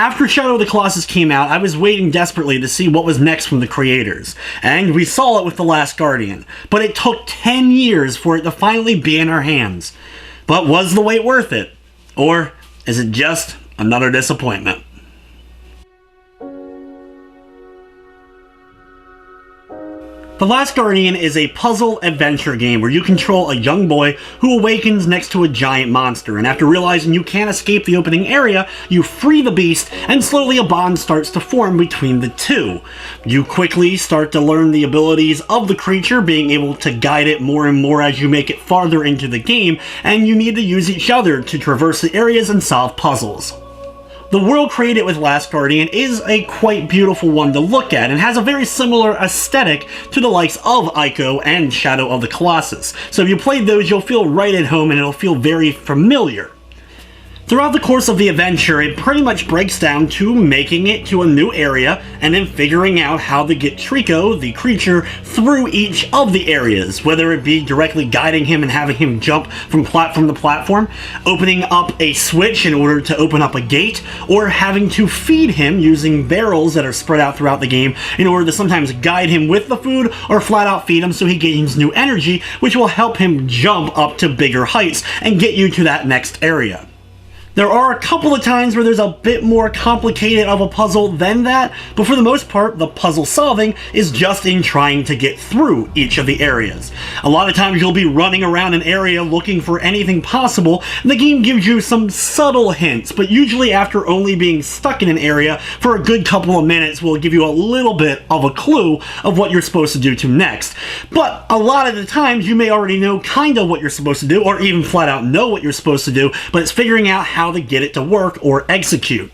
After Shadow of the Colossus came out, I was waiting desperately to see what was next from the creators, and we saw it with The Last Guardian, but it took 10 years for it to finally be in our hands. But was the wait worth it? Or is it just another disappointment? The Last Guardian is a puzzle adventure game where you control a young boy who awakens next to a giant monster, and after realizing you can't escape the opening area, you free the beast, and slowly a bond starts to form between the two. You quickly start to learn the abilities of the creature, being able to guide it more and more as you make it farther into the game, and you need to use each other to traverse the areas and solve puzzles. The world created with Last Guardian is a quite beautiful one to look at and has a very similar aesthetic to the likes of Ico and Shadow of the Colossus. So if you played those, you'll feel right at home and it'll feel very familiar. Throughout the course of the adventure, it pretty much breaks down to making it to a new area and then figuring out how to get Trico, the creature, through each of the areas, whether it be directly guiding him and having him jump from platform to platform, opening up a switch in order to open up a gate, or having to feed him using barrels that are spread out throughout the game in order to sometimes guide him with the food or flat out feed him so he gains new energy, which will help him jump up to bigger heights and get you to that next area. There are a couple of times where there's a bit more complicated of a puzzle than that, but for the most part, the puzzle solving is just in trying to get through each of the areas. A lot of times you'll be running around an area looking for anything possible, and the game gives you some subtle hints, but usually after only being stuck in an area for a good couple of minutes will give you a little bit of a clue of what you're supposed to do to next. But a lot of the times you may already know kind of what you're supposed to do, or even flat out know what you're supposed to do, but it's figuring out how to get it to work or execute.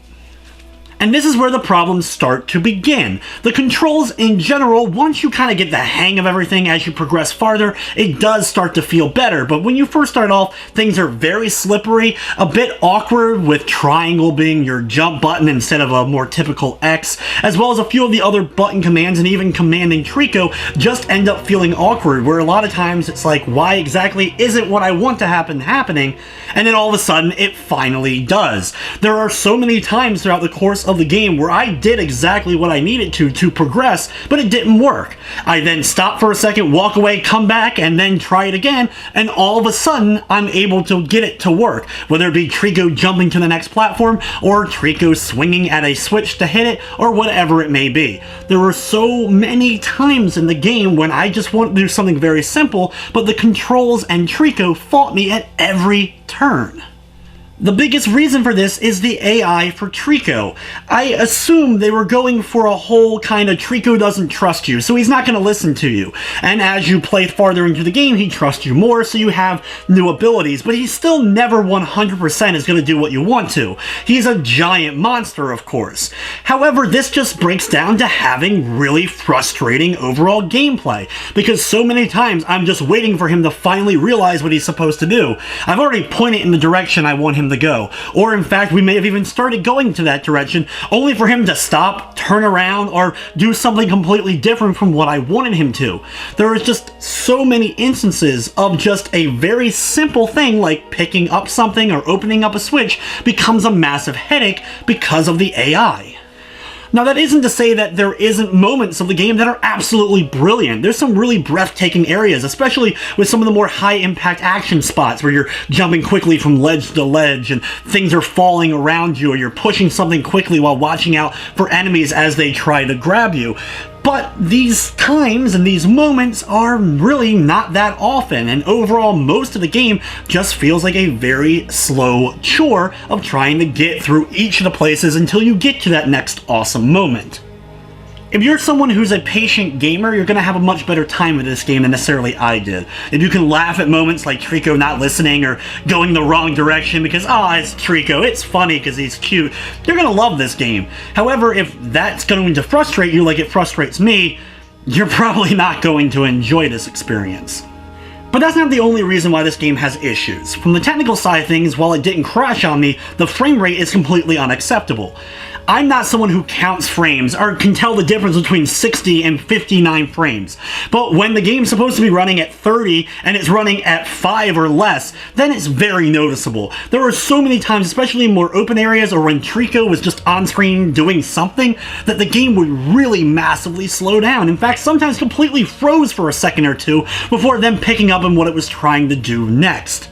And this is where the problems start to begin. The controls in general, once you kind of get the hang of everything as you progress farther, it does start to feel better. But when you first start off, things are very slippery, a bit awkward with triangle being your jump button instead of a more typical X, as well as a few of the other button commands and even commanding Trico just end up feeling awkward, where a lot of times it's like, why exactly isn't what I want to happen happening? And then all of a sudden, it finally does. There are so many times throughout the course of the game where I did exactly what I needed to progress, but it didn't work. I then stop for a second, walk away, come back, and then try it again, and all of a sudden, I'm able to get it to work. Whether it be Trico jumping to the next platform, or Trico swinging at a switch to hit it, or whatever it may be. There were so many times in the game when I just wanted to do something very simple, but the controls and Trico fought me at every turn. The biggest reason for this is the AI for Trico. I assume they were going for a whole kind of Trico doesn't trust you, so he's not going to listen to you. And as you play farther into the game, he trusts you more, so you have new abilities, but he's still never 100% is going to do what you want to. He's a giant monster, of course. However, this just breaks down to having really frustrating overall gameplay, because so many times I'm just waiting for him to finally realize what he's supposed to do. I've already pointed in the direction I want him to go, or in fact we may have even started going to that direction only for him to stop, turn around, or do something completely different from what I wanted him to. There is just so many instances of just a very simple thing like picking up something or opening up a switch becomes a massive headache because of the AI. Now, that isn't to say that there isn't moments of the game that are absolutely brilliant. There's some really breathtaking areas, especially with some of the more high-impact action spots where you're jumping quickly from ledge to ledge and things are falling around you, or you're pushing something quickly while watching out for enemies as they try to grab you. But these times and these moments are really not that often, and overall most of the game just feels like a very slow chore of trying to get through each of the places until you get to that next awesome moment. If you're someone who's a patient gamer, you're going to have a much better time with this game than necessarily I did. If you can laugh at moments like Trico not listening or going the wrong direction because, it's Trico, it's funny because he's cute, you're going to love this game. However, if that's going to frustrate you like it frustrates me, you're probably not going to enjoy this experience. But that's not the only reason why this game has issues. From the technical side of things, while it didn't crash on me, the frame rate is completely unacceptable. I'm not someone who counts frames or can tell the difference between 60 and 59 frames. But when the game's supposed to be running at 30 and it's running at 5 or less, then it's very noticeable. There were so many times, especially in more open areas or when Trico was just on screen doing something, that the game would really massively slow down. In fact, sometimes completely froze for a second or two before then picking up on what it was trying to do next.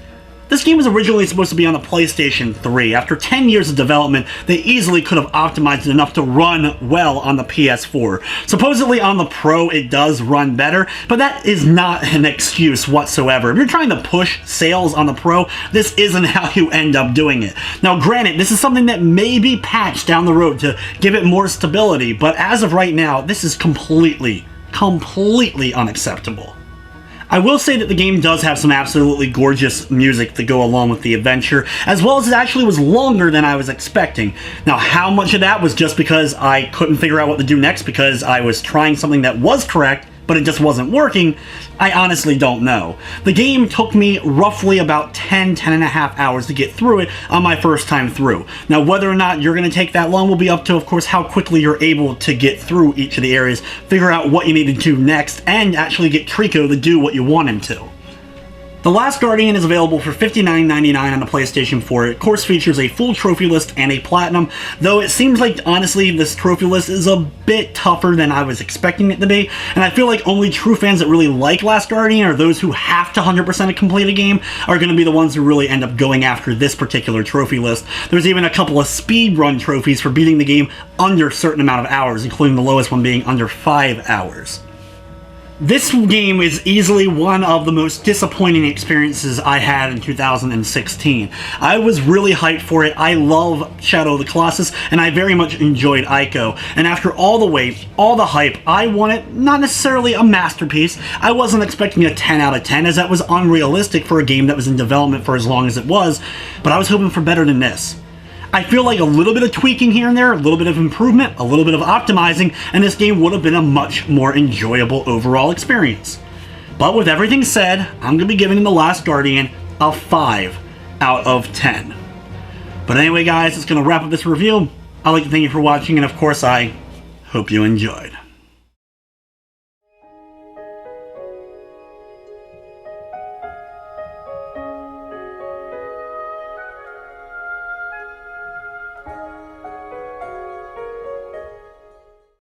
This game was originally supposed to be on the PlayStation 3. After 10 years of development, they easily could have optimized it enough to run well on the PS4. Supposedly on the Pro it does run better, but that is not an excuse whatsoever. If you're trying to push sales on the Pro, this isn't how you end up doing it. Now granted, this is something that may be patched down the road to give it more stability, but as of right now, this is completely unacceptable. I will say that the game does have some absolutely gorgeous music to go along with the adventure, as well as it actually was longer than I was expecting. Now, how much of that was just because I couldn't figure out what to do next because I was trying something that was correct, but it just wasn't working, I honestly don't know. The game took me roughly about 10 and a half hours to get through it on my first time through. Now, whether or not you're going to take that long will be up to, of course, how quickly you're able to get through each of the areas, figure out what you need to do next, and actually get Trico to do what you want him to. The Last Guardian is available for $59.99 on the PlayStation 4. It, of course, features a full trophy list and a platinum, though it seems like, honestly, this trophy list is a bit tougher than I was expecting it to be, and I feel like only true fans that really like Last Guardian, or those who have to 100% complete a game, are going to be the ones who really end up going after this particular trophy list. There's even a couple of speedrun trophies for beating the game under a certain amount of hours, including the lowest one being under 5 hours. This game is easily one of the most disappointing experiences I had in 2016. I was really hyped for it. I love Shadow of the Colossus, and I very much enjoyed Ico. And after all the wait, all the hype, I wanted not necessarily a masterpiece. I wasn't expecting a 10 out of 10, as that was unrealistic for a game that was in development for as long as it was, but I was hoping for better than this. I feel like a little bit of tweaking here and there, a little bit of improvement, a little bit of optimizing, and this game would have been a much more enjoyable overall experience. But with everything said, I'm going to be giving The Last Guardian a 5 out of 10. But anyway guys, that's going to wrap up this review. I'd like to thank you for watching, and of course I hope you enjoyed.